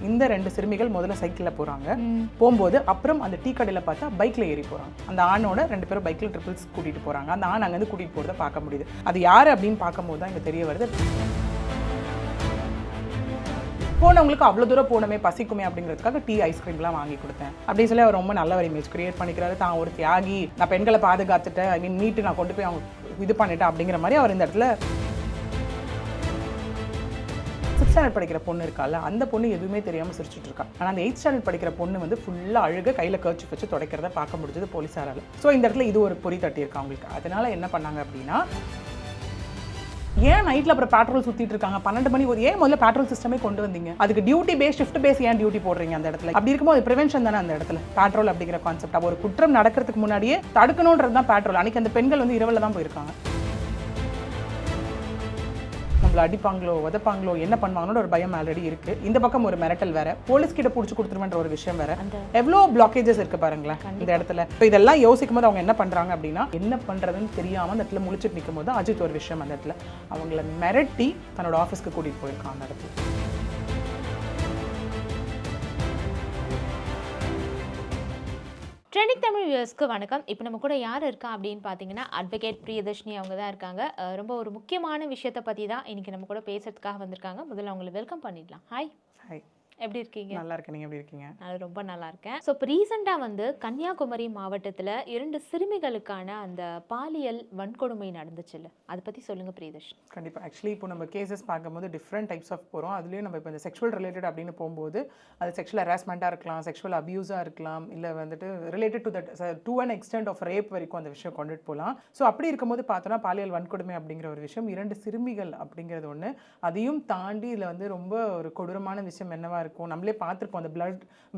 இந்த 2 சிறுமிகள் முதல்ல சைக்கிளில் போகிறாங்க. போகும்போது அப்புறம் அந்த டீ கடையில் பார்த்தா பைக்கில் ஏறி போகிறாங்க. அந்த ஆணோட 2 பேரும் பைக்கில் ட்ரிபிள்ஸ் கூட்டிகிட்டு போகிறாங்க. அந்த ஆண் அங்கேருந்து கூட்டிகிட்டு போகிறத பார்க்க முடியுது. அது யார் அப்படின்னு பார்க்கும்போது தான் இங்கே தெரிய வருது. போனவங்களுக்கு அவ்வளோ தூரம் போனமே பசிக்குமே அப்படிங்கிறதுக்காக டீ ஐஸ்கிரீம்லாம் வாங்கி கொடுத்தேன் அப்படின்னு சொல்லி அவர் ரொம்ப நல்ல ஒரு இமேஜ் கிரியேட் பண்ணிக்கிறாரு. தான் ஒரு தியாகி, நான் பெண்களை பாதுகாத்துட்டேன், ஐ மீன் மீட்டு நான் கொண்டு போய் அவங்க இது பண்ணிட்டேன் அப்படிங்கிற மாதிரி அவர் இந்த இடத்துல 6th ஸ்டாண்டர்ட் படிக்கிற பொண்ணு இருக்கால, அந்த பொண்ணு எதுவுமே தெரியாமல் சிரிச்சுட்டு இருக்கா. ஆனால் அந்த 8th ஸ்டாண்டர்ட் படிக்கிற பொண்ணு வந்து ஃபுல்லாக அழுக கையில் கர்ச்சிப் வச்சு துடைக்கிறத பார்க்க முடிஞ்சது போலீஸாரால். ஸோ இந்த இடத்துல இது ஒரு பொறி தட்டி இருக்கா அவங்களுக்கு. அதனால என்ன பண்ணாங்க அப்படின்னா, ஏன் நைட்டில் அப்புறம் பேட்ரோல் சுற்றிட்டு இருக்காங்க 12 மணி ஒரு ஏன் முதல்ல பேட்ரோல் சிஸ்டமே கொண்டு வந்தீங்க? அதுக்கு டியூட்டி பேஸ் ஷிஃப்ட் பேஸ் ஏன் டியூட்டி போடுறீங்க அந்த இடத்துல? அப்படி இருக்கும்போது ப்ரிவென்ஷன் தானே அந்த இடத்துல பேட்ரோல் அப்படிங்கிற கான்செப்ட். ஒரு குற்றம் நடக்கிறதுக்கு முன்னாடியே தடுக்கணுன்றது தான் பேட்ரோல். அன்றைக்கி அந்த பெண்கள் வந்து இரவில் தான் போயிருக்காங்க. நம்மள அடிப்பாங்களோ உதப்பாங்களோ என்ன பண்ணுவாங்களோ ஒரு பயம் ஆல்ரெடி இருக்கு. இந்த பக்கம் ஒரு மிரட்டல் வேற, போலீஸ் கிட்ட பிடிச்சி கொடுத்துருவேன்ற ஒரு விஷயம் வேற. எவ்வளோ பிளாக்கேஜஸ் இருக்கு பாருங்களேன் இந்த இடத்துல. இப்போ இதெல்லாம் யோசிக்கும் போது அவங்க என்ன பண்றாங்க அப்படின்னா, என்ன பண்றதுன்னு தெரியாம அந்த இடத்துல முழிச்சிட்டு நிற்கும் போது அஜித் ஒரு விஷயம் அந்த இடத்துல அவங்கள மிரட்டி தன்னோட ஆஃபீஸ்க்கு கூட்டிட்டு போயிருக்கான் அந்த இடத்துல. ட்ரெண்டிங் தமிழ் வியூவர்ஸ்க்கு வணக்கம். இப்போ நம்ம கூட யார் இருக்கா அப்படின்னு பார்த்தீங்கன்னா, அட்வொகேட் பிரியதர்ஷினி அவங்க தான் இருக்காங்க. ரொம்ப ஒரு முக்கியமான விஷயத்தை பற்றி தான் இன்றைக்கி நம்ம கூட பேசுறதுக்காக வந்திருக்காங்க. முதல்ல அவங்களை வெல்கம் பண்ணிடலாம். ஹாய். ஹாய், எப்படி இருக்கீங்க? நல்லா இருக்கேன். நீங்கள் எப்படி இருக்கீங்க? நான் ரொம்ப நல்லா இருக்கேன். ஸோ இப்போ ரீசெண்டாக வந்து கன்னியாகுமரி மாவட்டத்தில் 2 சிறுமிகளுக்கான அந்த பாலியல் வன்கொடுமை நடந்துச்சுல்ல, அதை பற்றி சொல்லுங்கள் பிரியதர்ஷினி. கண்டிப்பாக. ஆக்சுவலி இப்போ நம்ம கேசஸ் பார்க்கும்போது டிஃப்ரெண்ட் டைப்ஸ் ஆஃப் போகிறோம். அதுலேயும் நம்ம இப்போ இந்த செக்ஷுவல் ரிலேட்டட் அப்படின்னு போகும்போது அது செக்ஷுவல் ஹராஸ்மெண்ட்டாக இருக்கலாம், செக்ஷுவல் அபியூஸாக இருக்கலாம், இல்லை வந்துட்டு related to that to an extent of rape வரைக்கும் அந்த விஷயம் கொண்டுட்டு போகலாம். ஸோ அப்படி இருக்கும்போது பார்த்தோன்னா பாலியல் வன்கொடுமை அப்படிங்கிற ஒரு விஷயம் 2 சிறுமிகள் அப்படிங்கிறது ஒன்று. அதையும் தாண்டி இதில் வந்து ரொம்ப ஒரு கொடூரமான விஷயம் என்னவாக இருக்கும், நம்மளே பார்த்துருப்போம். அந்த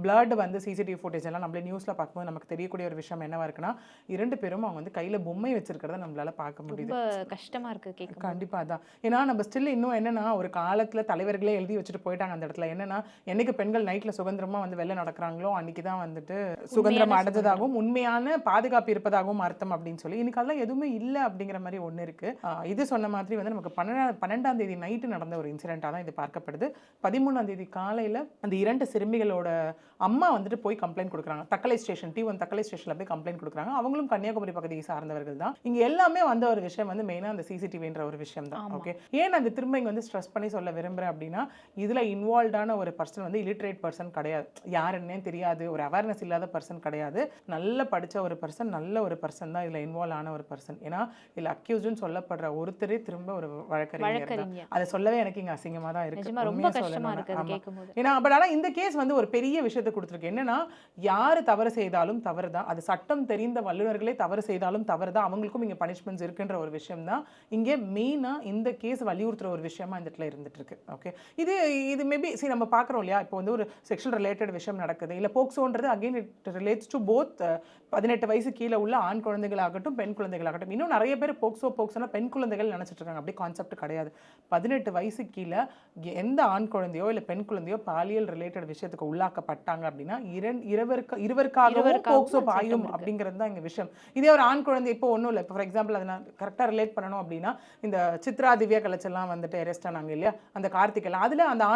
பிளட் வந்து சிசிடிவி ஃபுட்டேஜ் எல்லாம் நம்மளே நியூஸில் பார்க்கும்போது நமக்கு தெரியக்கூடிய ஒரு விஷயம் என்னவா இருக்குன்னா, 2 பேரும் அவங்க வந்து கையில் பொம்மை வச்சிருக்கிறத நம்மளால பார்க்க முடியுது. ரொம்ப கஷ்டமாக இருக்குது கேட்க. கண்டிப்பாக தான். ஏன்னா நம்ம ஸ்டில் இன்னும் என்னன்னா, ஒரு காலத்தில் தலைவர்களே எழுதி வச்சுட்டு போயிட்டாங்க அந்த இடத்துல. என்னன்னா, என்னைக்கு பெண்கள் நைட்டில் சுதந்திரமாக வந்து வெளில நடக்கிறாங்களோ அன்றைக்கி தான் வந்துட்டு சுதந்திரம் அடைஞ்சதாகவும் உண்மையான பாதுகாப்பு இருப்பதாகவும் அர்த்தம் அப்படின்னு சொல்லி. இன்னைக்கு அதெல்லாம் எதுவுமே இல்லை அப்படிங்கிற மாதிரி ஒன்று இருக்குது. இது சொன்ன மாதிரி வந்து நமக்கு 12ஆம் தேதி நைட்டு நடந்த ஒரு இன்சிடென்ட்டாக தான் இது பார்க்கப்படுது. 13ஆம் தேதி காலையில் அந்த 2 சிறுமிகளோட அம்மா வந்துட்டு போய் கம்ப்ளைண்ட் கொடுக்குறாங்க. தக்கலை ஸ்டேஷன் T1 தக்கலை ஸ்டேஷனில் போய் கம்ப்ளைண்ட் கொடுக்குறாங்க. அவங்களும் கன்னியாகுமரி பகுதியை சார்ந்தவர்கள் தான். இங்கே எல்லாமே வந்த ஒரு விஷயம் வந்து மெயினாக அந்த சிசிடிவின்ற ஒரு விஷயம் தான். ஓகே, ஏன் அந்த திரும்ப இங்கே வந்து ஸ்ட்ரெஸ் பண்ணி சொல்ல விரும்புகிறேன் அப்படின்னா, இதில் இன்வால்வ்டான ஒரு பர்சன் வந்து இல்லிட்ரேட் பர்சன் கிடையாது, யாருன்னே தெரியாது, ஒரு அவேர்னஸ் இல்லாத பர்சன் கிடையாது, நல்ல படித்த ஒரு பர்சன், நல்ல ஒரு பர்சன் தான் இதில் இன்வால்வ் ஆன ஒரு பர்சன். ஏன்னா இதில் அக்யூஸ்டுன்னு சொல்லப்படுற ஒருத்தரே திரும்ப ஒரு வழக்கறிஞர். அதை சொல்லவே எனக்கு இங்கே அசிங்கமாக தான் இருக்கு. ஏன்னா பட் ஆனால் இந்த கேஸ் வந்து ஒரு பெரிய விஷயத்தை கொடுத்துருக்கு. என்னன்னா, யார் தவறு செய்தாலும் தவறு தான், அது சட்டம் தெரிந்த வல்லுநர்களே தவறு செய்தாலும் தவறு தான், அவங்களுக்கும் இங்கே பனிஷ்மெண்ட்ஸ் இருக்குன்ற ஒரு விஷயம் தான் இங்கே மெயினாக இந்த கேஸ் வலியுறுத்துற ஒரு விஷயமா இந்த இடத்துல இருந்துட்டு இருக்கு. ஓகே, இது மேபி சரி நம்ம பார்க்குறோம் இல்லையா, இப்போ வந்து ஒரு செக்ஷுவல் ரிலேட்டட் விஷயம் நடக்குது, இல்லை போக்சோன்றது again it relates to both 18 வயசு கீழே உள்ள ஆண் குழந்தைகளாகட்டும் பெண் குழந்தைகளாகட்டும். இன்னும் நிறைய பேர் போக்சோனா பெண் குழந்தைகள் நினச்சிட்டு இருக்காங்க. அப்படி கான்செப்ட் கிடையாது. 18 வயசு கீழே எந்த ஆண் குழந்தையோ இல்லை பெண் குழந்தையோ பாலியல் ரிலேட்டட் விஷயத்துக்கு உள்ளாக்கப்பட்டாங்க அப்படின்னா இருவருக்காகவும் போக்சோ பாயும் அப்படிங்கிறது தான் இங்கே விஷயம். இதே ஒரு ஆண் குழந்தை இப்போ ஒன்றும் இல்லை. இப்போ ஃபார் எக்ஸாம்பிள் அதை நான் கரெக்டாக ரிலேட் பண்ணணும் அப்படின்னா, இந்த சித்ரா திவ்யா கலைச்செல்லாம் வந்துட்டு அரெஸ்ட் ஆனாங்க இல்லையா, அந்த கார்த்திகெல்லாம், அதில் அந்த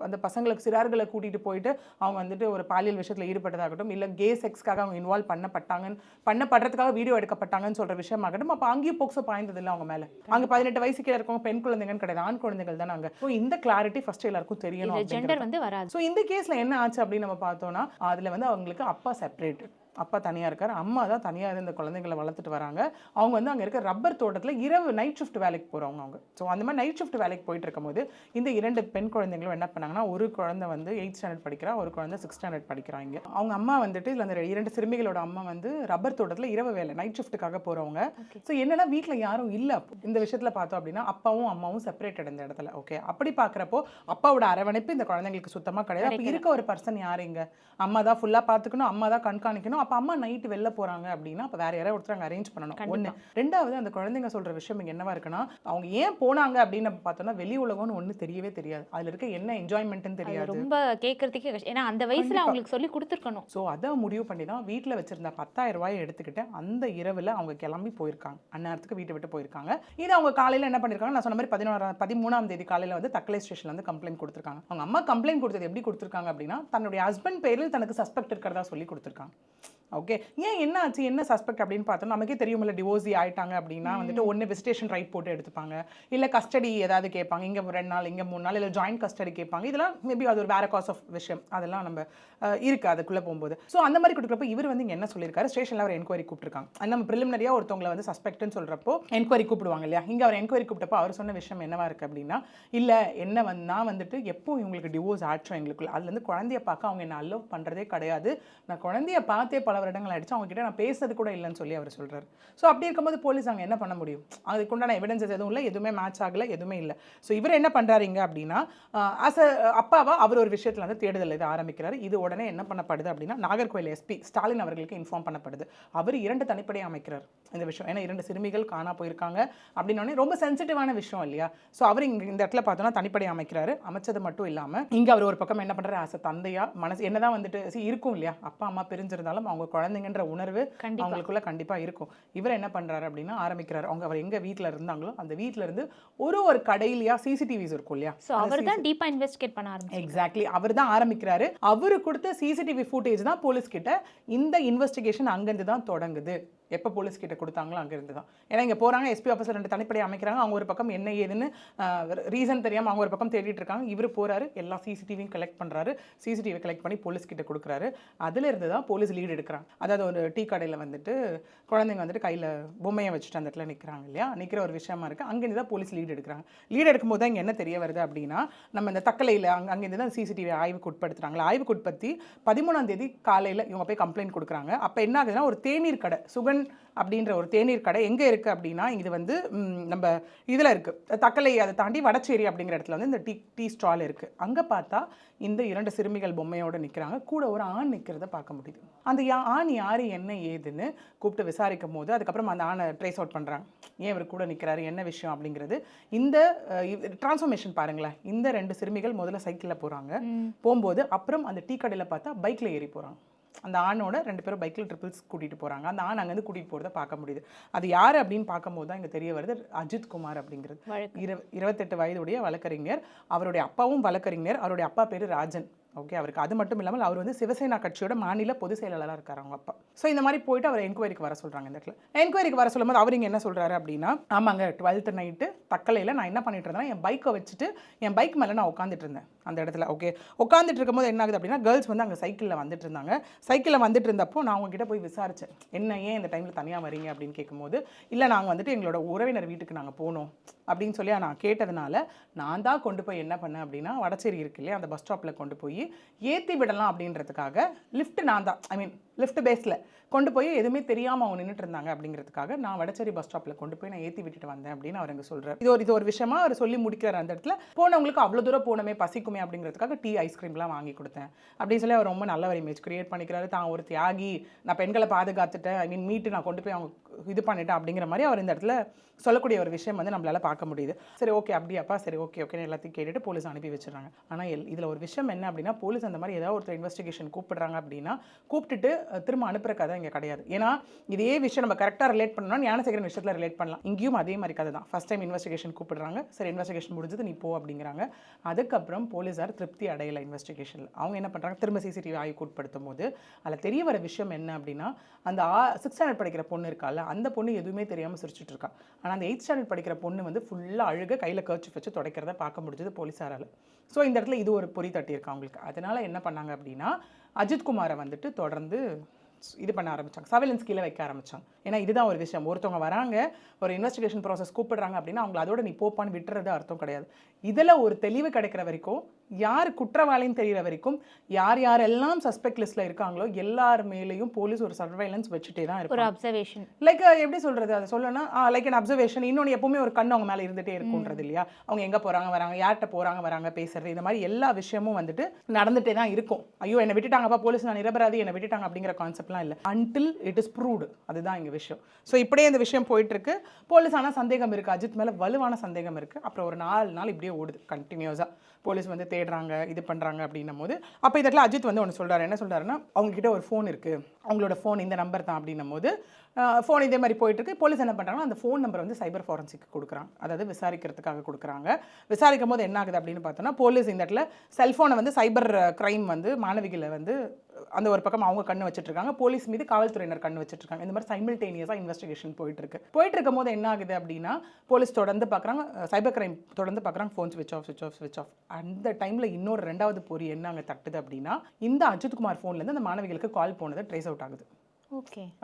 அந்த பசங்களுக்கு சிறார்களை கூட்டிகிட்டு போயிட்டு அவங்க வந்துட்டு ஒரு பாலியல் விஷயத்தில் ஈடுபட்டதாகட்டும், இல்லை கே செக்ஸ்க்காக அவங்க இன்வால்வ் பண்ணப்படுறதுக்காக வீடியோ எடுக்கப்பட்டாங்கன்னு சொல்கிற விஷயமாகட்டும், அப்போ அங்கேயும் போக்சோ பாய்ந்தது இல்லை அவங்க மேலே. அங்கே 18 வயசு கீழே இருக்கவங்க பெண் குழந்தைங்கன்னு கிடையாது, ஆண் குழந்தைகள் தான் அங்கே. ஸோ இந்த கிளாரிட்டி ஃபர்ஸ்ட் எல்லாருக்கும் தெரியணும். ஸோ இந்த கேஸில் என்ன ஆச்சு அப்படின்னு நம்ம பார்த்தோம்னா, அதில் வந்து அவங்களுக்கு அப்பா செப்பரேட், அப்பா தனியாக இருக்கார், அம்மா தான் தனியாக இந்த குழந்தைங்களை வளர்த்துட்டு வராங்க. அவங்க வந்து அங்கே இருக்க ரப்பர் தோட்டத்தில் இரவு நைட் ஷிஃப்ட் வேலைக்கு போகிறவங்க அவங்க. ஸோ அந்த மாதிரி நைட் ஷிஃப்ட் வேலைக்கு போயிட்டு இருக்கும்போது இந்த 2 பெண் குழந்தைங்களும் என்ன பண்ணாங்கன்னா, ஒரு குழந்தை வந்து 8th ஸ்டாண்டர்ட் படிக்கிறா, ஒரு குழந்தை 6th ஸ்டாண்டர்ட் படிக்கிறாங்க. அவங்க அம்மா வந்துட்டு இல்லை அந்த 2 சிறுமிகளோட அம்மா வந்து ரப்பர் தோட்டத்தில் இரவு வேலை நைட் ஷிஃப்ட்டுக்காக போகிறவங்க. ஸோ என்னன்னா வீட்டில் யாரும் இல்லை. இந்த விஷயத்தில் பார்த்தோம் அப்படின்னா அப்பாவும் அம்மாவும் செப்பரேட்டட் இந்த இடத்துல. ஓகே, அப்படி பார்க்குறப்போ அப்பாவோட அரவணைப்பு இந்த குழந்தைங்களுக்கு சுத்தமாக கிடையாது. அப்போ இருக்க ஒரு பர்சன் யார்? இங்கே அம்மா தான் ஃபுல்லாக பார்த்துக்கணும், அம்மா தான் கண்காணிக்கணும். அப்போ அம்மா நைட்டு வெளில போகிறாங்க அப்படின்னா அப்போ வேற யாராவது ஒருத்தர் அங்கே அரேஞ்ச் பண்ணணும். ஒன்று. ரெண்டாவது அந்த குழந்தைங்க சொல்கிற விஷயம் இங்கே என்னவா இருக்குன்னா, அவங்க ஏன் போனாங்க அப்படின்னு நம்ம பார்த்தோம்னா வெளி உலகம்னு ஒன்று தெரியவே தெரியாது. அதில் இருக்க என்ன என்ஜாய்மெண்ட்டுன்னு தெரியாது. ரொம்ப கேட்கறதுக்கே ஏன்னா அந்த வயசுல அவங்களுக்கு சொல்லி கொடுத்துருக்கணும். ஸோ அதை முடிவு பண்ணி தான் வீட்டில் வச்சிருந்த 10,000 ரூபாயை எடுத்துக்கிட்டு அந்த இரவில் அவங்க கிளம்பி போயிருக்காங்க. அந்நேரத்துக்கு வீட்டை விட்டு போயிருக்காங்க. இது அவங்க காலையில் என்ன பண்ணியிருக்காங்க, நான் சொன்ன மாதிரி 13ஆம் தேதி காலையில் வந்து தக்கலை ஸ்டேஷனில் வந்து கம்ப்ளைண்ட் கொடுத்துருக்காங்க. அவங்க அம்மா கம்ப்ளைண்ட் கொடுத்தது எப்படி கொடுத்துருக்காங்க அப்படின்னா, தன்னுடைய ஹஸ்பண்ட் பேரில் தனக்கு சஸ்பெக்ட் இருக்கிறதா சொல்லி கொடுத்துருக்காங்க. ஓகே, ஏன் என்ன ஆச்சு, என்ன சஸ்பெக்ட் அப்படின்னு பார்த்தோம்னா நமக்கே தெரியுமில்ல, டிவோர்ஸி ஆயிட்டாங்க அப்படின்னா வந்துட்டு ஒன்று விசிட்டேஷன் ரைட் போட்டு எடுத்துப்பாங்க, இல்லை கஸ்டடி ஏதாவது கேட்பாங்க, இங்கே 2 நாள் இங்கே 3 நாள், இல்லை ஜாயின்ட் கஸ்டடி கேட்பாங்க. இதெல்லாம் மேபி அது ஒரு வேற காஸ் ஆஃப் விஷயம், அதெல்லாம் நம்ம இருக்கு அதுக்குள்ளே போகும்போது. ஸோ அந்த மாதிரி கொடுக்குறப்ப இவர் வந்து இங்கே என்ன சொல்லியிருக்காரு, ஸ்டேஷனில் அவர் என்கொயரி கூப்பிட்டுருக்காங்க. நம்ம ப்ரிலிமினரியாக ஒருத்தவங்களை வந்து சஸ்பெக்ட்னு சொல்கிறப்போ என்கொயரி கூப்பிடுவாங்க இல்லையா, இங்கே அவர் என்கொயரி கூப்பிட்டப்போ அவர் சொன்ன விஷயம் என்னவா இருக்குது அப்படின்னா, இல்லை என்ன நான் வந்துட்டு எப்போ இவங்களுக்கு டிவோர்ஸ் ஆச்சோம் எங்களுக்குள்ள, அதுலேருந்து குழந்தைய பார்க்க அவங்க என்ன அலோவ் பண்ணுறதே கிடையாது, நான் குழந்தைய பார்த்தே பல வருடங்கள் ஆயிடுச்சு, அவங்க கிட்ட நான் பேசுறது கூட இல்லைன்னு சொல்லி அவர் சொல்றாரு. ஸோ அப்படி இருக்கும்போது போலீஸ் அங்கே என்ன பண்ண முடியும், அதுக்குண்டான எவிடன்சஸ் எதுவும் இல்லை, எதுவுமே மேட்ச் ஆகலை, எதுவுமே இல்லை. ஸோ இவர் என்ன பண்ணுறாருங்க அப்படின்னா, ஆஸ் அ அப்பாவா அவர் ஒரு விஷயத்தில் வந்து தேடுதல் இது ஆரம்பிக்கிறாரு. இது உடனே என்ன பண்ணப்படுது அப்படின்னா, நாகர்கோவில் எஸ்பி ஸ்டாலின் அவர்களுக்கு இன்ஃபார்ம் பண்ணப்படுது. அவர் 2 தனிப்படையை அமைக்கிறார் இந்த விஷயம். ஏன்னா 2 சிறுமிகள் காணா போயிருக்காங்க அப்படின்னோடனே ரொம்ப சென்சிட்டிவான விஷயம் இல்லையா. ஸோ அவர் இங்கே இந்த இடத்துல பார்த்தோன்னா தனிப்படை அமைக்கிறாரு. அமைச்சது மட்டும் இல்லாமல் இங்கே அவர் ஒரு பக்கம் என்ன பண்ணுறாரு, ஆஸ் அ தந்தையா மனசு என்னதான் வந்துட்டு இருக்கும் இல்லையா, அப்பா அம்மா பிரிஞ்சிருந்தாலும் அவங்க குழந்தைங்கன்ற உணர்வு அவங்களுக்குள்ள கண்டிப்பா இருக்கும். இவர் என்ன பண்றாரு அப்படின்னா ஆரம்பிக்கிறாரு. அவர் எங்க வீட்ல இருந்தாங்களோ அந்த வீட்ல இருந்து ஒரு கடையிலயா சிசிடிவிஸ் இருக்கும் இல்லையா, சோ அவர் தான் டீப்பா இன்வெஸ்டிகேட் பண்ண ஆரம்பிச்சாரு. எக்ஸாக்ட்லி, அவர் தான் ஆரம்பிக்கிறாரு. அவரு கொடுத்த சிசிடிவி ஃபுட்டேஜ் தான் போலீஸ் கிட்ட இந்த இன்வெஸ்டிகேஷன் அங்கிருந்து தான் தொடங்குது. எப்போ போலீஸ் கிட்ட கொடுத்தாங்களோ அங்கிருந்து தான். ஏன்னா இங்கே போகிறாங்க, எஸ்பி ஆஃபீஸர் 2 தனிப்படை அமைக்கிறாங்க, அவங்க ஒரு பக்கம் என்ன ஏதுன்னு ரீசன் தெரியாமல் அவங்க ஒரு பக்கம் தேடிட்டு இருக்காங்க. இவர் போகிறாரு, எல்லா சிசிடிவியும் கலெக்ட் பண்ணுறாரு, சிசிடிவி கலெக்ட் பண்ணி போலீஸ் கிட்ட கொடுக்குறாரு. அதில் இருந்து தான் போலீஸ் லீடு எடுக்கிறாங்க. அதாவது ஒரு டீ கடையில் வந்துட்டு குழந்தைங்க வந்துட்டு கையில் பொம்மையை வச்சுட்டு அந்த இடத்துல நிற்கிறாங்க இல்லையா, நிற்கிற ஒரு விஷயமா இருக்குது. அங்கேருந்து தான் போலீஸ் லீடு எடுக்கிறாங்க. லீடு எடுக்கும்போது தான் இங்கே என்ன தெரிய வருது அப்படின்னா, நம்ம இந்த தக்கலையில் அங்கேருந்து தான் சிசிடிவி ஆய்வுக்கு உட்படுத்துறாங்களா. ஆய்வுக்கு உட்படுத்தி 13ஆம் தேதி காலையில் இவங்க போய் கம்ப்ளைண்ட் கொடுக்குறாங்க. அப்போ என்ன ஆகுதுன்னா, ஒரு தேநீர் கடை சுகன் அப்படின்ற ஒரு தேநீர் கடை எங்கே இருக்குது அப்படின்னா, இது வந்து நம்ம இதில் இருக்குது தக்கலை, அதை தாண்டி வடச்சேரி அப்படிங்கிற இடத்துல வந்து இந்த டீ ஸ்டால் இருக்குது. அங்கே பார்த்தா இந்த 2 சிறுமிகள் பொம்மையோடு நிற்கிறாங்க, கூட ஒரு ஆண் நிற்கிறத பார்க்க முடியுது. அந்த ஆண் யார் என்ன ஏதுன்னு கூப்பிட்டு விசாரிக்கும் போது அதுக்கப்புறம் அந்த ஆணை ட்ரேஸ் அவுட் பண்ணுறாங்க, ஏன் இவர் கூட நிற்கிறாரு, என்ன விஷயம் அப்படிங்கிறது. இந்த டிரான்ஸ்ஃபர்மேஷன் பாருங்களேன், இந்த 2 சிறுமிகள் முதல்ல சைக்கிளில் போகிறாங்க, போகும்போது அப்புறம் அந்த டீ கடையில் பார்த்தா பைக்கில் ஏறி போகிறாங்க. அந்த ஆணோட 2 பேரும் பைக்கில் ட்ரிபிள்ஸ் கூட்டிகிட்டு போகிறாங்க. அந்த ஆண் அங்கேருந்து கூட்டிகிட்டு போகிறத பார்க்க முடியுது. அது யார் அப்படின்னு பார்க்கும்போது தான் இங்கே தெரிய வருது, அஜித் குமார் அப்படிங்கிறது 28 வயதுடைய வழக்கறிஞர். அவருடைய அப்பாவும் வழக்கறிஞர், அவருடைய அப்பா பேர் ராஜன். ஓகே, அவருக்கு அது மட்டும் இல்லாமல் அவர் வந்து சிவசேனா கட்சியோட மாநில பொதுச் செயலாளராக இருக்கார் அவங்க அப்பா. ஸோ இந்த மாதிரி போயிட்டு அவர் என்கொயரிக்கு வர சொல்கிறாங்க. இந்த இடத்துல என்கொயரிக்கு வர சொல்லும்போது அவர் இங்கே என்ன சொல்கிறாரு அப்படின்னா, ஆமாங்க 12th நைட்டு தக்கலையில் நான் என்ன பண்ணிட்டு இருந்தேன், என் பைக்கை வச்சுட்டு என் பைக் மேலே நான் உட்காந்துட்டு இருந்தேன் அந்த இடத்துல. ஓகே, உட்காந்துட்டு இருக்கும்போது என்ன ஆகுது அப்படின்னா, கேர்ள்ஸ் வந்து அங்கே சைக்கிளில் வந்துட்டு இருந்தாங்க. சைக்கிளில் வந்துட்டு இருந்தப்போ நான் அவங்ககிட்ட போய் விசாரித்தேன், என்ன ஏன் இந்த டைமில் தனியாக வரீங்க அப்படின்னு கேட்கும்போது, இல்லை நாங்கள் வந்துட்டு எங்களோட உறவினர் வீட்டுக்கு நாங்கள் போனோம் அப்படின்னு சொல்லி நான் கேட்டதுனால நான் தான் கொண்டு போய் என்ன பண்ணேன் அப்படின்னா, வடச்சேரி இருக்கு இல்லையா, அந்த பஸ் ஸ்டாப்பில் கொண்டு போய் ஏற்றி விடலாம் அப்படின்றதுக்காக லிஃப்ட் நான் தான் லிஃப்ட் பேஸில் கொண்டு போய் எதுவுமே தெரியாமல் அவங்க நின்றுட்டு இருந்தாங்க அப்படிங்கிறதுக்காக நான் வடச்சேரி பஸ் ஸ்டாப்பில் கொண்டு போய் நான் ஏற்றி விட்டுட்டு வந்தேன் அப்படின்னு அவர் அங்கே சொல்கிறார். இது ஒரு விஷயமா அவர் சொல்லி முடிக்கிறார். அந்த இடத்துல போனவங்களுக்கு அவ்வளோ தூரம் போனமே பசிக்குமே அப்படிங்கிறதுக்காக டீ ஐஸ்கிரீம்லாம் வாங்கி கொடுத்தேன் அப்படின்னு சொல்லி அவர் ரொம்ப நல்ல ஒரு இமேஜ் கிரியேட் பண்ணிக்கிறாரு. தான் ஒரு தியாகி, நான் பெண்களை பாதுகாத்துட்டேன், மீட்டு நான் கொண்டு போய் அவங்க இது பண்ணிட்டேன் அப்படிங்கிற மாதிரி அவர் இந்த இடத்துல சொல்லக்கூடிய ஒரு விஷயம் வந்து நம்மளால பார்க்க முடியுது. சரி ஓகே அப்படியாப்பா, சரி ஓகேன்னு எல்லாத்தையும் கேட்டுட்டு போலீஸ் அனுப்பி வச்சிடறாங்க. ஆனால் இதில் ஒரு விஷயம் என்ன அப்படின்னா, போலீஸ் அந்த மாதிரி ஏதாவது ஒருத்தர் இன்வெஸ்டிகேஷன் கூப்பிடுறாங்க அப்படின்னா கூப்பிட்டுட்டு திரும்ப அனுப்புற கதை இங்கே கிடையாது. ஏன்னா இதே விஷயம் நம்ம கரெக்டாக ரிலேட் பண்ணோம்னா ஞானசேகரன் விஷயத்தில் ரிலேட் பண்ணலாம். இங்கேயும் அதே மாதிரி கதை தான். ஃபர்ஸ்ட் டைம் இன்வெஸ்டிகேஷன் கூப்பிடுறாங்க, சரி இன்வெஸ்டிகேஷன் முடிஞ்சது நீ போ அப்படிங்கிறாங்க. அதுக்கப்புறம் போலீஸார் திருப்தி அடையலை இன்வெஸ்டிகேஷனில். அவங்க என்ன பண்ணுறாங்க, திரும்ப சிசிடிவி ஆய்வு உட்படுத்தும் போது அதில் தெரிய வர விஷயம் என்ன அப்படின்னா, அந்த 6th ஸ்டாண்டர்ட் படிக்கிற பொண்ணு இருக்கால, அந்த பொண்ணு எதுவுமே தெரியாமல் சிரிச்சுட்டு இருக்கா. ஆனால் அந்த 8th ஸ்டாண்டர்ட் படிக்கிற பொண்ணு வந்து ஃபுல்லாக அழுக கையில் கர்ச்சிஃப் வச்சு துடைக்கிறத பார்க்க முடிஞ்சது போலீஸாரால். ஸோ இந்த இடத்துல இது ஒரு பொறி தட்டி இருக்கு அவங்களுக்கு. அதனால என்ன பண்ணாங்க அப்படின்னா, அஜித் குமாரை வந்துட்டு தொடர்ந்து இது பண்ண ஆரம்பிச்சாங்க, சர்வேலன்ஸ் கீழே வைக்க ஆரம்பிச்சாங்க. ஏன்னா இதுதான் ஒரு விஷயம், ஒருத்தவங்க வராங்க ஒரு இன்வெஸ்டிகேஷன் ப்ராசஸ் கூப்பிடுறாங்க அப்படின்னா அவங்களை அதோட நீ போப்பான்னு விட்டுறது அர்த்தம் கிடையாது. இதில் ஒரு தெளிவு கிடைக்கிற வரைக்கும், யார் குற்றவாளின்னு தெரிகிற வரைக்கும், யார் யாரெல்லாம் சஸ்பெக்ட் லிஸ்ட்டில் இருக்காங்களோ எல்லார் மேலேயும் போலீஸ் ஒரு சர்வைலன்ஸ் வச்சுட்டே தான் ஒரு இருக்கும். அப்சர்வேஷன். லைக் எப்படி சொல்கிறது, அதை சொல்லணும்னா லைக் அன் அப்சர்வேஷன். இன்னொன்று எப்பவுமே ஒரு கண் அவங்க மேலே இருந்துகிட்டே இருக்குன்றது இல்லையா. அவங்க எங்கே போகிறாங்க வராங்க, யார்கிட்ட போகிறாங்க வராங்க, பேசுறது, இந்த மாதிரி எல்லா விஷயமும் வந்துட்டு நடந்துகிட்டே தான் இருக்கும். ஐயோ என்னை விட்டுட்டாங்கப்பா போலீஸ், நான் நிரபராதி, என்னை விட்டுட்டாங்க அப்படிங்கிற கான்செப்ட்லாம் இல்லை. Until it is proved. அதுதான் இங்கே விஷயம். ஸோ இப்படியே இந்த விஷயம் போயிட்டுருக்கு. போலீஸ் ஆனால் சந்தேகம் இருக்குது, அஜித் மேலே வலுவான சந்தேகம் இருக்குது. அப்புறம் ஒரு 4 நாள் இப்படியே ஓடுது கண்டினியூஸாக. போலீஸ் வந்து தேடுறாங்க, இது பண்ணுறாங்க அப்படின்னும் போது அப்போ இதெல்லாம் அஜித் வந்து ஒன்று சொல்கிறாரு. என்ன சொல்கிறாருன்னா, அவங்ககிட்ட ஒரு ஃபோன் இருக்குது, அவங்களோட ஃபோன் இந்த நம்பர் தான் அப்படின்னும் போது ஃபோன் இதே மாதிரி போயிட்டுருக்கு. போலீஸ் என்ன பண்ணுறாங்கன்னா, அந்த ஃபோன் நம்பர் வந்து சைபர் ஃபாரன்சிக்கு கொடுக்குறாங்க, அதாவது விசாரிக்கிறதுக்காக கொடுக்குறாங்க. விசாரிக்கும் போது என்ன ஆகுது அப்படின்னு பார்த்தோன்னா, போலீஸ் இந்த இடத்துல செல்ஃபோனை வந்து சைபர் கிரைம் வந்து மாணவிகளை வந்து அந்த ஒரு பக்கம் அவங்க கண்ணு வச்சுட்ருக்காங்க, போலீஸ் மீது காவல்துறையினர் கண்ணு வச்சுட்ருக்காங்க. இந்த மாதிரி சைமில்டேனியஸாக இன்வெஸ்டிகேஷன் போயிட்டுருக்கு. போயிட்டுருக்கும் போது என்ன ஆகுது அப்படின்னா, போலீஸ் தொடர்ந்து பார்க்குறாங்க, சைபர் கிரைம் தொடர்ந்து பார்க்குறாங்க, ஃபோன் ஸ்விட்ச் ஆஃப். அந்த டைமில் இன்னொரு 2வது பொறி என்ன அங்கே தட்டுது அப்படின்னா, இந்த அஜித்குமார் ஃபோன்லேருந்து அந்த மாணவிகளுக்கு கால் போனது ட்ரேஸ் அவுட் ஆகுது.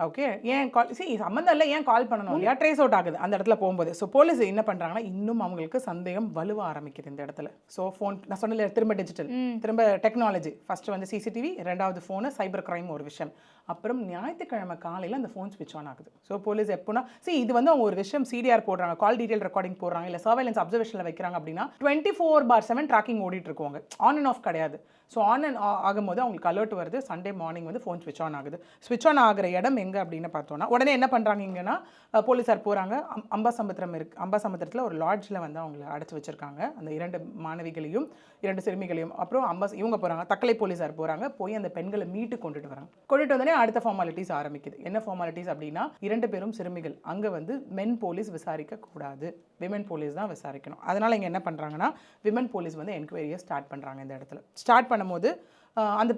ஓகே, ஏன் கால் சம்மந்தம் இல்லை, ஏன் கால் பண்ணணும் இல்லையா, ட்ரேஸ் அவுட் ஆகுது அந்த இடத்துல போகும்போது. ஸோ போலீஸ் என்ன பண்ணுறாங்கன்னா, இன்னும் அவங்களுக்கு சந்தேகம் வலுவ ஆரம்பிக்குது இந்த இடத்துல. ஸோ ஃபோன் நான் சொன்னல, திரும்ப டிஜிட்டல், திரும்ப டெக்னாலஜி. ஃபஸ்ட்டு வந்து சிசிடிவி, 2வது ஃபோனு, சைபர் கிரைம் ஒரு விஷயம். அப்புறம் ஞாயிற்றுக்கிழமை காலையில் அந்த ஃபோன் ஸ்விட்ச் ஆன் ஆகுது. ஸோ போலீஸ் எப்போனா இது வந்து அவங்க ஒரு விஷயம் சிடிஆர் போடுறாங்க, கால் டீட்டெயில் ரெக்கார்டிங் போடுறாங்க, இல்லை சர்வைலன்ஸ் அப்சர்வேஷனில் வைக்கிறாங்க அப்படின்னா 24/7 ட்ராக்கிங் ஓடிட்டு இருக்குவாங்க, ஆன் அண்ட் ஆஃப் கிடையாது. ஸோ ஆன் அண்ட் ஆகும்போது அவங்களுக்கு அலர்ட் வருது, சண்டே மார்னிங் வந்து ஃபோன் ஸ்விட்ச் ஆன் ஆகுது. ஸ்விட்ச் ஆன் ஆகிற இடம் எங்கே அப்படின்னு பார்த்தோன்னா, உடனே என்ன பண்ணுறாங்க இங்கன்னா, போலீஸார் போகிறாங்க, அம்பாசமுத்திரம் இருக்குது, அம்பாசமுத்திரத்தில் ஒரு லாட்ஜில் வந்து அவங்கள அடைச்சி வச்சுருக்காங்க, அந்த 2 மாணவிகளையும் 2 சிறுமிகளையும். அப்புறம் இவங்க போகிறாங்க, தக்கலை போலீஸார் போகிறாங்க, போய் அந்த பெண்களை மீட்டு கொண்டுட்டு வராங்க. கொண்டுட்டு வந்தோடனே அடுத்த ஃபார்மாலிட்டிஸ் ஆரம்பிக்குது. என்ன ஃபார்மாலிட்டிஸ் அப்படின்னா, 2 பேரும் சிறுமிகள், அங்கே வந்து மென் போலீஸ் விசாரிக்க கூடாது, விமன் போலீஸ் தான் விசாரிக்கணும். அதனால் இங்கே என்ன பண்ணுறாங்கன்னா, விமன் போலீஸ் வந்து என்கொயரியை ஸ்டார்ட் பண்ணுறாங்க. இந்த இடத்துல ஸ்டார்ட் பண்ணும்போது அந்த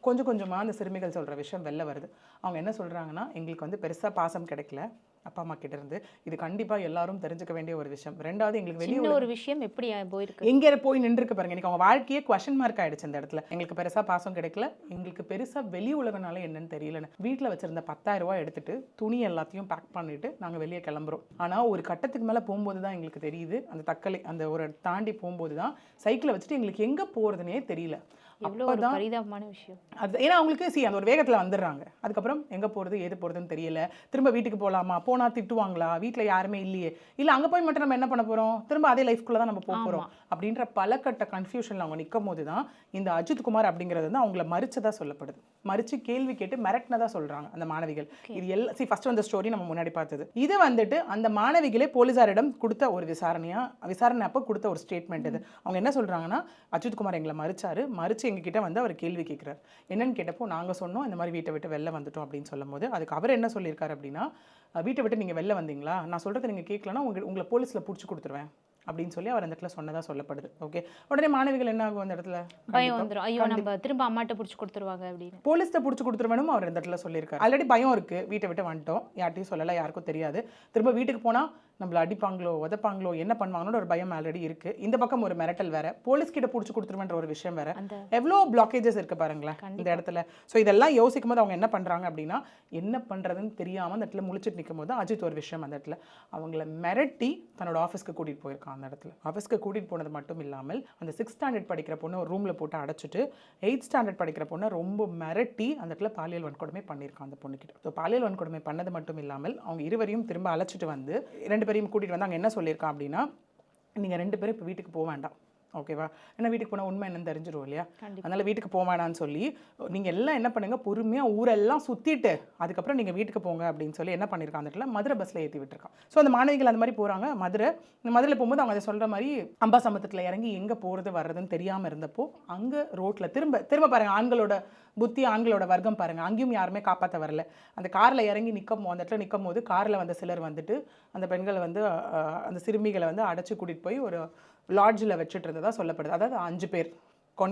கொஞ்சம் கொஞ்சமாக அந்த சிறுமிகள் சொல்கிற விஷயம் வெளில வருது. அவங்க என்ன சொல்கிறாங்கன்னா, எங்களுக்கு வந்து பெருசாக பாசம் கிடைக்கல அப்பா அம்மா கிட்ட இருந்து, இது கண்டிப்பாக எல்லாரும் தெரிஞ்சுக்க வேண்டிய ஒரு விஷயம். 2வது எங்களுக்கு வெளியே ஒரு விஷயம் எப்படி போயிருக்கு, எங்கே போய் நின்றுருக்கு பாருங்க. எனக்கு அவங்க வாழ்க்கையே குவெஸ்சன் மார்க் ஆயிடுச்சு இந்த இடத்துல. எங்களுக்கு பெருசாக பாசம் கிடைக்கல, எங்களுக்கு பெருசாக வெளி உலகனால என்னன்னு தெரியலன்னு வீட்டில் வச்சிருந்த 10,000 ரூபாய் எடுத்துட்டு துணி எல்லாத்தையும் பேக் பண்ணிட்டு நாங்கள் வெளியே கிளம்புறோம். ஆனால் ஒரு கட்டத்துக்கு மேலே போகும்போது தான் எங்களுக்கு தெரியுது, அந்த தக்கலை அந்த ஒரு தாண்டி போகும்போது தான் சைக்கிளை வச்சுட்டு எங்களுக்கு எங்கே போகிறதுனே தெரியல. அப்பதான் பரிதாபமான விஷயம் அது. ஏன்னா அவங்களுக்கு அந்த ஒரு வேகத்தில் வந்துடுறாங்க. அதுக்கப்புறம் எங்கே போகிறது ஏது போகிறதுன்னு தெரியல. திரும்ப வீட்டுக்கு போகலாமா, போனால் திட்டுவாங்களா, வீட்டில் யாருமே இல்லையே, இல்லை அங்கே போய் மட்டும் நம்ம என்ன பண்ண போகிறோம், திரும்ப அதே லைஃப்குள்ளே தான் நம்ம போக போகிறோம் அப்படின்ற பல கட்ட கன்ஃபியூஷனில் அவங்க நிற்கும் போது தான் இந்த அஜித்குமார் அப்படிங்கிறது வந்து அவங்கள மறிச்சதாக சொல்லப்படுது. மறித்து கேள்வி கேட்டு மிரட்டினதாக சொல்கிறாங்க அந்த மாணவிகள். இது எல்லாம் ஃபர்ஸ்ட் வந்த ஸ்டோரி நம்ம முன்னாடி பார்த்தது. இது வந்துட்டு அந்த மாணவிகளே போலீஸாரிடம் கொடுத்த ஒரு விசாரணை அப்போ கொடுத்த ஒரு ஸ்டேட்மெண்ட் இது. அவங்க என்ன சொல்கிறாங்கன்னா, அஜித்குமார் எங்களை மறிச்சு எங்ககிட்ட வந்து அவர் கேள்வி கேட்குறாரு. என்னன்னு கேட்டப்போ நாங்கள் சொன்னோம் இந்த மாதிரி வீட்டை விட்டு வெளில வந்துட்டோம் அப்படின்னு சொல்லும் போது, அதுக்கு அவர் என்ன சொல்லியிருக்காரு அப்படின்னா, வீட்டை விட்டு நீங்கள் வெளில வந்தீங்களா, நான் சொல்கிறத நீங்கள் கேட்கலன்னா உங்களை போலீஸில் பிடிச்சி கொடுத்துருவேன் அப்படின்னு சொல்லி அவர் அந்த இடத்துல சொன்னதாக சொல்லப்படுது. ஓகே, உடனே மாணவிகள் என்ன ஆகும், அந்த இடத்துல பயம் வந்துடும், ஐயோ நம்ம திரும்ப அம்மாட்ட பிடிச்சி கொடுத்துருவாங்க அப்படின்னு, போலீஸ்ட்ட பிடிச்சி கொடுத்துருவேனும் அவர் இந்த இடத்துல சொல்லியிருக்காரு. ஆல்ரெடி பயம் இருக்குது, வீட்டை விட்டு வந்துட்டோம், யார்ட்டையும் சொல்லலை, யாருக்கும் தெரியாது, திரும்ப வீட்டுக்கு போனால் நம்மளை அடிப்பாங்களோ உதப்பாங்களோ என்ன பண்ணுவாங்களோ ஒரு பயம் ஆல்ரெடி இருக்குது. இந்த பக்கம் ஒரு மிரட்டல் வேறு, போலீஸ் கிட்ட பிடிச்சி கொடுத்துருவேன்ற ஒரு விஷயம் வேறு, எவ்வளோ பிளாக்கேஜஸ் இருக்குது பாருங்களேன் இந்த இடத்துல. ஸோ இதெல்லாம் யோசிக்கும் போது அவங்க என்ன பண்ணுறாங்க அப்படின்னா, என்ன பண்ணுறதுன்னு தெரியாமல் அந்த இடத்துல முழிச்சிட்டு நிற்கும் போது அஜித் ஒரு விஷயம் அந்த இடத்துல அவங்கள மிரட்டி தன்னோட ஆஃபீஸ்க்கு கூட்டிகிட்டு போயிருக்கான். அந்த இடத்துல ஆஃபீஸ்க்கு கூட்டிகிட்டு போனது மட்டும் இல்லாமல் அந்த 6th ஸ்டாண்டர்ட் படிக்கிற பொண்ணு ஒரு ரூமில் போட்டு அடைச்சிட்டு 8th ஸ்டாண்டர்ட் படிக்கிற பொண்ணை ரொம்ப மிரட்டி அந்த இடத்துல பாலியல் வன்கொடுமை பண்ணியிருக்கான் அந்த பொண்ணுக்கிட்ட. ஸோ பாலியல் வன்கொடுமை பண்ணது மட்டும் இல்லாமல் அவங்க இருவரையும் திரும்ப அழைச்சிட்டு வந்து 2 பேரையும் கூட்டிகிட்டு வந்து அங்கே என்ன சொல்லியிருக்கான் அப்படின்னா, நீங்கள் 2 பேரும் இப்போ வீட்டுக்கு போக வேண்டாம், ஓகேவா, ஏன்னா வீட்டுக்கு போனால் உண்மை என்னன்னு தெரிஞ்சிடும் இல்லையா, அதனால் வீட்டுக்கு போக வேணான்னு சொல்லி நீங்கள் எல்லாம் என்ன பண்ணுங்கள், பொறுமையாக ஊரெல்லாம் சுற்றிட்டு அதுக்கப்புறம் நீங்கள் வீட்டுக்கு போங்க அப்படின்னு சொல்லி என்ன பண்ணியிருக்காங்க, அந்த இடத்துல மதுரை பஸ்ஸில் ஏற்றி விட்டுருக்கான். ஸோ அந்த மாணவிகள் அந்த மாதிரி போகிறாங்க. மதுரையில் போகும்போது அவங்க அதை சொல்கிற மாதிரி அம்பாசமுத்திரத்தில் இறங்கி எங்கே போகிறது வர்றதுன்னு தெரியாமல் இருந்தப்போ அங்கே ரோட்டில் திரும்ப பாருங்கள், ஆண்களோட புத்தி, ஆண்களோட வர்க்கம் பாருங்கள், அங்கேயும் யாருமே காப்பாற்ற வரல. அந்த காரில் இறங்கி அந்த இடத்துல நிற்கும் போது காரில் வந்த சிலர் வந்துட்டு அந்த பெண்களை வந்து அந்த சிறுமிகளை வந்து அடைச்சி கூட்டிகிட்டு போய் ஒரு லாட்ஜில் வச்சுட்டு இருந்ததாக சொல்லப்படுது. அதாவது 5 பேர்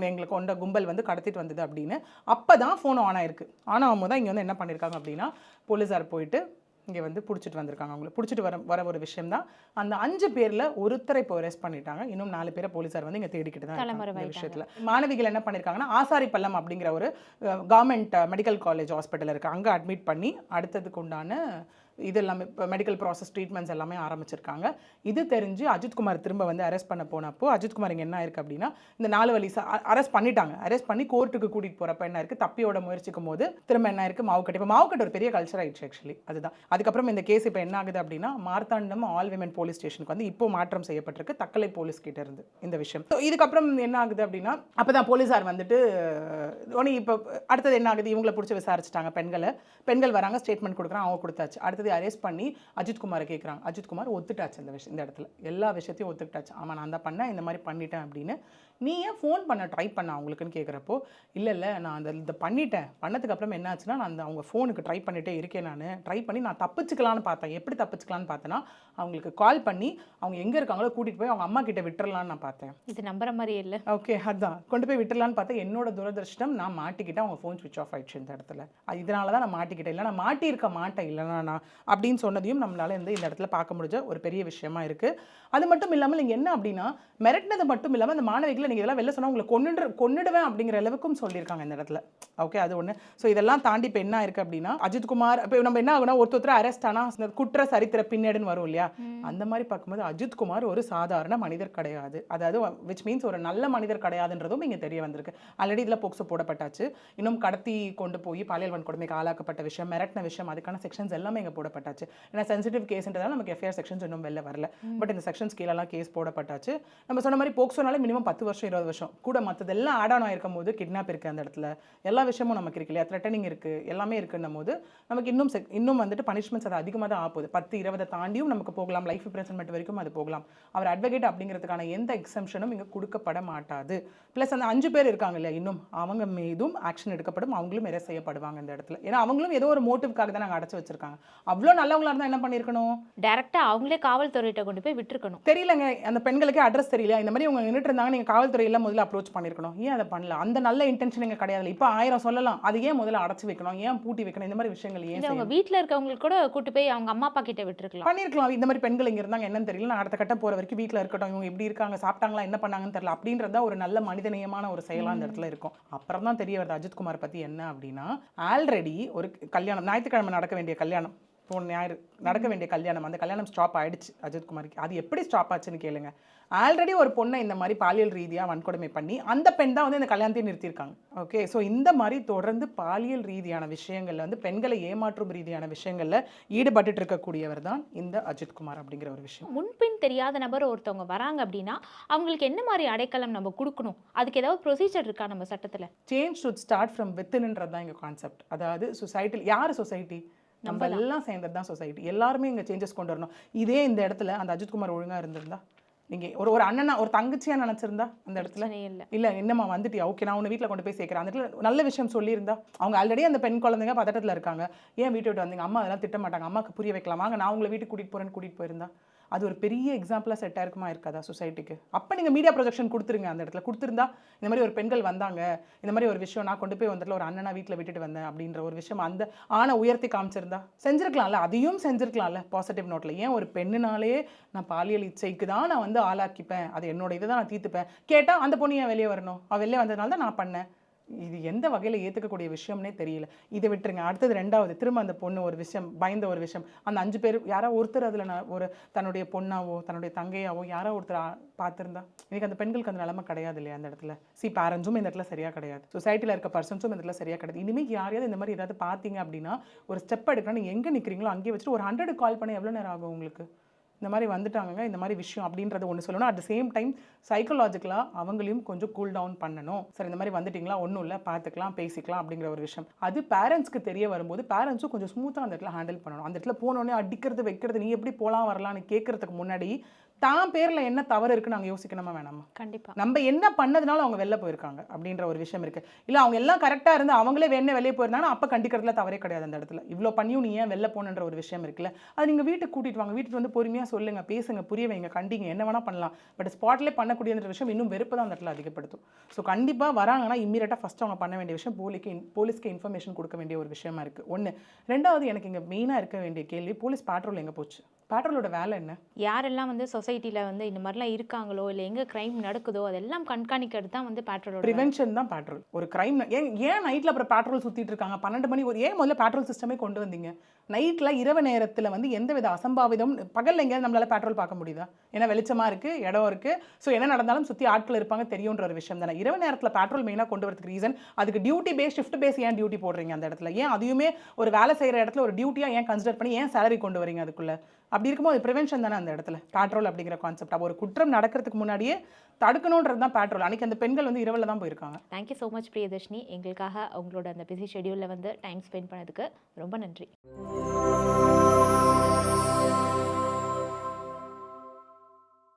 எங்களுக்கு கொண்ட கும்பல் வந்து கடத்திட்டு வந்தது அப்படின்னு. அப்போ தான் ஃபோன் ஆன் ஆயிருக்கு. ஆன் ஆகும்போது தான் இங்கே வந்து என்ன பண்ணியிருக்காங்க அப்படின்னா, போலீஸார் போயிட்டு இங்கே வந்து பிடிச்சிட்டு வந்திருக்காங்க. அவங்களை பிடிச்சிட்டு வர ஒரு விஷயம் தான். அந்த 5 பேரில் ஒருத்தரை இப்போ அரெஸ்ட் பண்ணிட்டாங்க. இன்னும் 4 பேரை போலீஸார் வந்து இங்கே தேடிக்கிட்டு தான் இருக்காங்க. இந்த விஷயத்தில் மாணவிகள் என்ன பண்ணியிருக்காங்கன்னா, ஆசாரிப்பள்ளம் அப்படிங்கிற ஒரு கவர்மெண்ட் மெடிக்கல் காலேஜ் ஹாஸ்பிட்டல் இருக்குது, அங்கே அட்மிட் பண்ணி அடுத்ததுக்கு உண்டான இது எல்லாமே இப்போ மெடிக்கல் ப்ராசஸ் ட்ரீட்மெண்ட்ஸ் எல்லாமே ஆரம்பிச்சிருக்காங்க. இது தெரிஞ்சு அஜித்குமார் திரும்ப வந்து அரெஸ்ட் பண்ண போனப்போ அஜித்குமார் இங்கே என்ன இருக்குது அப்படின்னா, இந்த 4 வழி அரெஸ்ட் பண்ணிட்டாங்க. அரெஸ்ட் பண்ணி கோர்ட்டுக்கு கூட்டிகிட்டு போகிறப்ப என்ன இருக்குது, தப்பியோட முயற்சிக்கும் போது திரும்ப என்ன இருக்குது, மாவுக்கட்டு. இப்போ மாவுக்கட்டு ஒரு பெரிய கல்ச்சர் ஆயிடுச்சு ஆக்சுவலி. அதுதான் அதுக்கப்புறம் இந்த கேஸ் இப்போ என்ன ஆகுது அப்படின்னா, மார்த்தாண்டம் ஆல் விமன் போலீஸ் ஸ்டேஷனுக்கு வந்து இப்போ மாற்றம் செய்யப்பட்டிருக்கு, தக்கலை போலீஸ் கிட்ட இருந்து இந்த விஷயம். ஸோ இதுக்கப்புறம் என்ன ஆகுது அப்படின்னா, அப்போ தான் போலீஸார் வந்துட்டு இப்போ அடுத்தது என்ன ஆகுது, இவங்களை பிடிச்சி விசாரிச்சிட்டாங்க பெண்கள் வராங்க, ஸ்டேட்மெண்ட் கொடுக்குறாங்க, அவங்க கொடுத்தாச்சு. அடுத்தது அரெஸ்ட் பண்ணி அஜித்குமாரை கேட்குறாங்க. அஜித்குமார் ஒத்துட்டாச்சு இந்த இடத்துல எல்லா விஷயத்தையும் ஒத்துக்கிட்டாச்சு. ஆமாம் நான் தான் பண்ணேன், இந்த மாதிரி பண்ணிட்டேன் அப்படின்னு. நீ ஏன் ஃபோன் பண்ண ட்ரை பண்ண அவங்களுக்குன்னு கேட்குறப்போ, இல்லை நான் இதை பண்ணிட்டேன், பண்ணதுக்கு அப்புறம் என்ன ஆச்சுன்னா, நான் அவங்க ஃபோனுக்கு ட்ரை பண்ணிகிட்டே இருக்கேன், நான் ட்ரை பண்ணி நான் தப்பிச்சுக்கலான்னு பார்த்தேன். எப்படி தப்பிச்சுக்கலான்னு பார்த்தேன்னா, அவங்களுக்கு கால் பண்ணி அவங்க எங்கே இருக்காங்களோ கூட்டிகிட்டு போய் அவங்க அம்மா கிட்ட விட்டுறலான்னு நான் பார்த்தேன். இது நம்புற மாதிரி இல்லை. ஓகே, அதான் கொண்டு போய் விட்டுறலான்னு பார்த்தேன். என்னோட துரதிருஷ்டம், நான் மாட்டிக்கிட்டேன், அவங்க ஃபோன் ஸ்விட்ச் ஆஃப் ஆயிடுச்சு இந்த இடத்துல. இதனால தான் நான் மாட்டிக்கிட்டேன், இல்லை நான் மாட்டியிருக்க மாட்டேன், இல்லைனா நான் அப்படின்னு சொன்னதையும் நம்மளால இந்த இடத்துல பார்க்க முடிஞ்ச ஒரு பெரிய விஷயமா இருக்குது. அது மட்டும் இல்லாமல் நீங்கள் என்ன அப்படின்னா, மிரட்டினது மட்டும் இல்லாமல் அந்த மாணவிகளை நீங்கள் இதெல்லாம் வெளில சொன்னால் உங்களை கொன்னுடுவேன் அப்படிங்கிற அளவுக்கும் சொல்லியிருக்காங்க இந்த இடத்துல. ஓகே, அது ஒன்று. ஸோ இதெல்லாம் தாண்டி இப்போ என்ன இருக்குது அப்படின்னா, அஜித்குமார் இப்போ நம்ம என்ன ஆகுனா, ஒருத்தர் அரெஸ்ட் ஆனால் குற்ற சரித்திர பின்னேடுன்னு வரும் இல்லையா, அந்த மாதிரி பார்க்கும்போது அஜித்குமார் ஒரு சாதாரண மனிதர் கிடையாது. அதாவது விச் மீன்ஸ் ஒரு நல்ல மனிதர் கிடையாதுன்றதும் இங்கே தெரிய வந்திருக்கு. ஆல்ரெடி இதில் போக்சோ போடப்பட்டாச்சு. இன்னும் கடத்தி கொண்டு போய் பாலியல் வன்கொடுமைக்கு ஆளாக்கப்பட்ட விஷயம், மிரட்டின விஷயம், அதுக்கான செக்ஷன்ஸ் எல்லாமே இங்கே போடப்பட்டாச்சு. ஏன்னா சென்சிட்டிவ் கேஸ்ன்றதால நமக்கு எஃப்ஐஆர் செக்ஷன்ஸ் இன்னும் வெளில வரல. பட் இந்த செக்ஷன்ஸ் கீழெல்லாம் கேஸ் போடப்பட்டாச்சு. நம்ம சொன்ன மாதிரி போக்சோனாலே மினிமம் 10 வருஷம் 20 வருஷம் கூட மற்றதெல்லாம் ஆட் ஆன் ஆயிருக்கும் போது கிட்னாப் இருக்குது அந்த இடத்துல, எல்லா விஷயமும் நமக்கு இருக்கு இல்லையா, த்ரெட்டனிங் இருக்குது, எல்லாமே இருக்குன்னும் போது நமக்கு இன்னும் வந்துட்டு பனிஷ்மெண்ட்ஸ் அது அதிகமாக தான் ஆகுது. 10-20 தாண்டியும் நமக்கு போகலாம், லைஃப் இம்ப்ரெசன்மெண்ட் வரைக்கும் அது போகலாம். அவர் அட்வொகேட் அப்படிங்கிறதுக்கான எந்த எக்ஸம்ஷனும் இங்கே கொடுக்கப்பட மாட்டாது. ப்ளஸ் அந்த 5 பேர் இருக்காங்க இல்லையா, இன்னும் அவங்க மீதும் ஆக்ஷன் எடுக்கப்படும், அவங்களும் அரெஸ்ட் செய்யப்படுவாங்க இந்த இடத்துல. ஏன்னா அவங்களும் ஏதோ ஒரு மோட்டிவ்காக தான் நாங்கள் அடைச்சி வச்சிருக்காங்க. அவ்வளோ நல்லவங்களா இருந்தால் என்ன பண்ணியிருக்கணும், டேரெக்டாக அவங்களே காவல்துறையிட்ட கொண்டு போய் விட்டுருக்கணும். தெரியலங்க, அந்த பெண்களுக்கே அட்ரஸ் தெரியல, இந்த மாதிரி உங்க நின்றுட்டு இருந்தாங்க, நீங்கள் காவல்துறையில் முதல்ல அப்ரோச் பண்ணியிருக்கணும். ஏன் அதை பண்ணல? அந்த நல்ல இன்டென்ஷன் இங்கே கிடையாது. இப்போ 1000 சொல்லலாம், அது ஏன் முதல்ல அடைச்சி வைக்கணும், ஏன் பூட்டி வைக்கணும், இந்த மாதிரி விஷயங்கள் ஏன் அவங்க வீட்டில் இருக்கவங்களுக்கு கூட கூட்டு போய் அவங்க அம்மா அப்பா கிட்ட விட்டுருக்கலாம், பண்ணியிருக்கலாம். இந்த மாதிரி பெண்கள் இங்கே இருந்தாங்க என்னன்னு தெரியல, நான் அடுத்த கட்டம் போகிற வரைக்கும் வீட்டில் இருக்கட்டும், இவங்க எப்படி இருக்காங்க, சாப்பிட்டாங்களா, என்ன பண்ணாங்கன்னு தெரியல, அப்படின்றத ஒரு நல்ல மனிதநேயமான ஒரு செயலாக அந்த இடத்துல இருக்கும். அப்புறம் தான் தெரிய வருது அஜித்குமார் பற்றி என்ன அப்படின்னா, ஆல்ரெடி ஒரு கல்யாணம், ஞாயிற்றுக்கிழமை நடக்க வேண்டிய கல்யாணம், போன ஞாயிறு நடக்க வேண்டிய கல்யாணம், அந்த கல்யாணம் ஸ்டாப் ஆயிடுச்சு அஜித்குமாருக்கு. அது எப்படி ஸ்டாப் ஆச்சுன்னு கேளுங்க. ஆல்ரெடி ஒரு பொண்ணை இந்த மாதிரி பாலியல் ரீதியாக வன்கொடுமை பண்ணி அந்த பெண் தான் வந்து இந்த கல்யாணத்தையும் நிறுத்தியிருக்காங்க. ஓகே, ஸோ இந்த மாதிரி தொடர்ந்து பாலியல் ரீதியான விஷயங்களில் வந்து பெண்களை ஏமாற்றும் ரீதியான விஷயங்களில் ஈடுபட்டு இருக்கக்கூடியவர் தான் இந்த அஜித்குமார் அப்படிங்கிற ஒரு விஷயம். முன்பின் தெரியாத நபர் ஒருத்தவங்க வராங்க அப்படின்னா அவங்களுக்கு என்ன மாதிரி அடைக்கலம் நம்ம கொடுக்கணும், அதுக்கு ஏதாவது ப்ரொசீஜர் இருக்கா நம்ம சட்டத்தில்? சேஞ்ச் ஷுட் ஸ்டார்ட் ஃப்ரம் வித்தின்ன்றது தான் எங்கள் கான்செப்ட். அதாவது சொசைட்டியில் யார் சொசைட்டி, நம்ம எல்லாம் சேர்ந்தது தான் சொசைட்டி. எல்லாருமே இங்கே சேஞ்சஸ் கொண்டு வரணும். இதே இந்த இடத்துல அந்த அஜித்குமார் ஒழுங்காக இருந்திருந்தா, நீங்கள் ஒரு அண்ணனா ஒரு தங்கச்சியாக நினச்சிருந்தா அந்த இடத்துல இல்லை என்னம்மா வந்துட்டியா, ஓகே நான் உன்னை வீட்டில் கொண்டு போய் சேர்க்குறேன், அந்த இடத்துல நல்ல விஷயம் சொல்லியிருந்தா, அவங்க ஆல்ரெடி அந்த பெண் குழந்தைங்க பதட்டத்தில் இருக்காங்க, ஏன் வீட்டை விட்டு வந்தீங்க, அம்மா அதெல்லாம் திட்ட மாட்டாங்க, அம்மாவுக்கு புரிய வைக்கலாம், வாங்க நான் உங்களை வீட்டுக்கு கூட்டிகிட்டு போயிருந்தா, அது ஒரு பெரிய எக்ஸாம்பிளாக செட் ஆயிருக்குமா இருக்காதா சொசைட்டிக்கு? அப்போ நீங்கள் மீடியா ப்ரொஜெக்ஷன் கொடுத்துருங்க. அந்த இடத்துல கொடுத்துருந்தா, இந்த மாதிரி ஒரு பெண்கள் வந்தாங்க, இந்த மாதிரி ஒரு விஷயம் நான் கொண்டு போய் வந்துட்டு ஒரு அண்ணனா வீட்டில் விட்டுட்டு வந்தேன் அப்படின்ற ஒரு விஷயம் அந்த ஆணை உயர்த்தி காமிச்சிருந்தா செஞ்சுருக்கலாம்ல, அதையும் செஞ்சுருக்கலாம்ல பாசிட்டிவ் நோட்டில். ஏன் ஒரு பெண்ணுனாலே நான் பாலியல் இச்சைக்கு தான் நான் வந்து ஆளாக்கிப்பேன், அது என்னோட இதை தான் நான் தீர்த்துப்பேன் கேட்டால் அந்த பொண்ணு ஏன் வெளியே வரணும், அவள் வெளியே வந்ததுனால தான் நான் பண்ணேன். இது எந்த வகையில் ஏற்றுக்கக்கூடிய விஷயம்னே தெரியல. இதை விட்டுருங்க. அடுத்தது 2வது, திரும்ப அந்த பொண்ணு ஒரு விஷயம் பயந்த ஒரு விஷயம், அந்த 5 பேர் யாரோ ஒருத்தர் அதில் ஒரு தன்னுடைய பொண்ணாவோ தன்னுடைய தங்கையாவோ யாரோ ஒருத்தர் பார்த்துருந்தா, இன்னைக்கு அந்த பெண்களுக்கு அந்த நிலைமை கிடையாது இல்லையா அந்த இடத்துல. பேரண்ட்ஸும் இந்த இடத்துல சரியாக கிடையாது, சொசைட்டியில் இருக்க பர்சன்ஸும் இந்த இடத்துல சரியாக கிடையாது. இனிமேல் யாரையாவது இந்த மாதிரி ஏதாவது பார்த்தீங்க அப்படின்னா ஒரு ஸ்டெப் எடுக்கணும், நீங்கள் எங்கே நிற்கிறீங்களோ அங்கேயே வச்சுட்டு ஒரு 100 கால் பண்ணி எவ்வளோ நேரம் ஆகும் உங்களுக்கு, இந்த மாதிரி வந்துட்டாங்க இந்த மாதிரி விஷயம் அப்படின்றத ஒன்று சொல்லணும். அட் த சேம் டைம் சைக்கலாஜிக்கலாக அவங்களையும் கொஞ்சம் கூல் டவுன் பண்ணணும். சரி இந்த மாதிரி வந்துட்டிங்களா, ஒன்றும் இல்லை பார்த்துக்கலாம் பேசிக்கலாம் அப்படிங்கிற ஒரு விஷயம். அது பேரண்ட்ஸ்க்கு தெரிய வரும்போது பேரண்ட்ஸும் கொஞ்சம் ஸ்மூத்தாக அந்த இடத்துல ஹேண்டில் பண்ணணும். அந்த இடத்துல போனோடனே அடிக்கிறது வைக்கிறது, நீ எப்படி போகலாம் வரலான்னு கேட்கறதுக்கு முன்னாடி தான் பேரில் என்ன தவறு இருக்குன்னு நாங்கள் யோசிக்கணுமா வேணாமா? கண்டிப்பாக. நம்ம என்ன பண்ணதுனால அவங்க வெளில போயிருக்காங்க அப்படின்ற ஒரு விஷயம் இருக்குது. இல்லை அவங்க எல்லாம் கரெக்டாக இருந்து அவங்களே வேணே வெளியே போயிருந்தாங்கன்னா அப்போ கண்டிக்கிறதுல தவறே கிடையாது. அந்த இடத்துல இவ்வளோ பண்ணியும் நீ ஏன் வெளில போகணுன்ற ஒரு விஷயம் இருக்குல்ல, அது நீங்கள் வீட்டுக்கு கூட்டிகிட்டு வாங்க, வீட்டுக்கு வந்து பொறுமையாக சொல்லுங்கள், பேசுங்க, புரிய வைங்க, கண்டிங்க, என்ன வேணால் பண்ணலாம். பட் ஸ்பாட்லேயே பண்ணக்கூடியன்ற விஷயம் இன்னும் வெறுப்பு தான் அந்த இடத்துல அதிகப்படுத்தும். ஸோ கண்டிப்பாக வராங்கன்னா இம்மீடியட்டாக ஃபஸ்ட்டு அவங்க பண்ண வேண்டிய விஷயம் போலீஸ்க்கு இன்ஃபர்மேஷன் கொடுக்க வேண்டிய ஒரு விஷயமா இருக்குது. 1. 2வது எனக்கு இங்கே மெயினாக இருக்க வேண்டிய கேள்வி, போலீஸ் பேட்ரோல் எங்கே போச்சு? பேட்ரோலோட வேலை என்ன? யாரெல்லாம் வந்து சொசைட்டில வந்து இந்த மாதிரிலாம் இருக்காங்களோ இல்லை எங்கே க்ரைம் நடக்குதோ அதெல்லாம் கண்காணிக்கிறது தான் வந்து பேட்ரோலோட வேலை. ப்ரிவென்ஷன் தான் பேட்ரோல். ஒரு கிரைம் ஏன் நைட்டில் அப்புறம் பேட்ரோல் சுற்றிட்டு இருக்காங்க 12 மணி ஏன் முதல்ல பேட்ரோல் சிஸ்டமே கொண்டு வந்தீங்க? நைட்டில் இரவு நேரத்தில் வந்து எந்த வித அசம்பாவிதம் பகலில் எங்கேயாவது நம்மளால பேட்ரோல் பார்க்க முடியுதா? ஏன்னா வெளிச்சமாக இருக்குது, இடம் இருக்குது, ஸோ என்ன நடந்தாலும் சுற்றி ஆட்கள் இருப்பாங்க தெரியுன்ற ஒரு விஷயம் தானே. இரவு நேரத்தில் பேட்ரோல் மெயினாக கொண்டு வரதுக்கு ரீசன் அதுக்கு டியூட்டி பேஸ் ஷிஃப்ட் பேஸ் ஏன் டியூட்டி போடுறீங்க அந்த இடத்துல? ஏன் அதையுமே ஒரு வேலை செய்கிற இடத்துல ஒரு டியூட்டியாக ஏன் கன்சிடர் பண்ணி ஏன் சேலரி கொண்டு வரீங்க அதுக்குள்ளே? அப்படி இருக்கும்போது ப்ரிவென்ஷன் தானே அந்த இடத்துல பேட்ரோல் அப்படிங்கிற கான்செப்ட். அப்போ ஒரு குற்றம் நடக்கிறதுக்கு முன்னாடியே தடுக்கணுன்றது தான் பேட்ரோல். அன்றைக்கி அந்த பெண்கள் வந்து இரவில் தான் போயிருக்காங்க. தேங்க்யூ ஸோ மச் பிரியதர்ஷினி, எங்களுக்காக உங்களோட அந்த பிஸி ஷெடியூலில் வந்து டைம் ஸ்பெண்ட் பண்ணதுக்கு ரொம்ப நன்றி.